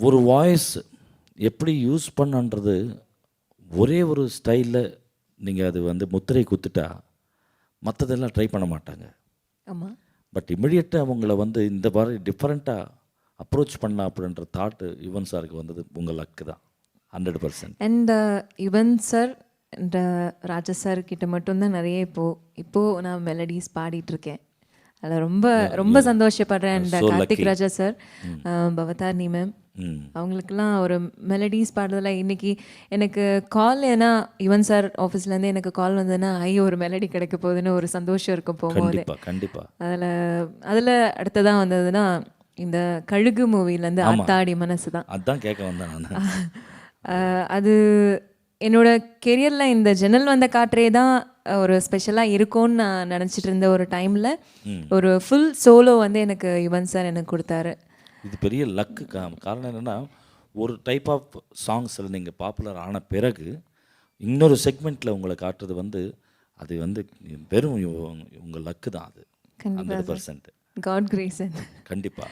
ஒரு வாய்ஸ் எப்படி யூஸ் பண்ணன்றது ஒரே ஒரு ஸ்டைலில் நீங்கள் அது வந்து முத்திரை குத்துட்டா மற்றதெல்லாம் ட்ரை பண்ண மாட்டாங்க. ஆமாம். பட் இமிடியட்டாக அவங்கள வந்து இந்த மாதிரி டிஃப்ரெண்ட்டாக அப்ரோச் பண்ணலாம் அப்படின்ற தாட்டு யுவன் சாருக்கு வந்தது உங்கள் லக்கு தான் 100%. And Yuvan sir and Raja sir கிட்ட மட்டும்தான் நிறைய இப்போது நான் மெலடிஸ் பாடிட்டுருக்கேன். அதில் ரொம்ப ரொம்ப சந்தோஷப்படுறேன். And So Karthik lucky. Raja sir, Bhavadharani ma'am, அவங்களுக்கெல்லாம் ஒரு மெலடிஸ் பாடுறதில் இன்னைக்கு எனக்கு கால், ஏன்னா யுவன் சார் ஆஃபீஸ்லேருந்து எனக்கு கால் வந்ததுன்னா ஐயோ ஒரு மெலடி கிடைக்க போகுதுன்னு ஒரு சந்தோஷம் இருக்கும் போகும்போது. கண்டிப்பாக கண்டிப்பாக. அதில் அடுத்ததான் வந்ததுன்னா இந்த கழுகு மூவிலேருந்து ஆத்தாடி மனசு தான். அதான் கேட்க வந்தேன் நான். அது என்னோட கெரியரில் இந்த ஜன்னல் வந்த காற்றே தான் ஒரு ஸ்பெஷலாக இருக்கும்னு நான் நினச்சிட்டு இருந்த ஒரு டைமில் ஒரு ஃபுல் சோலோ வந்து எனக்கு யுவன் சார் எனக்கு கொடுத்தாரு. இது பெரிய லக்கு. காரணம் என்னென்னா, ஒரு டைப் ஆஃப் சாங்ஸில் நீங்கள் பாப்புலர் ஆன பிறகு இன்னொரு செக்மெண்ட்டில் உங்களை காட்டுறது வந்து அது வந்து வெறும் உங்கள் லக்கு தான் அது. 100%. God grace. கண்டிப்பாக.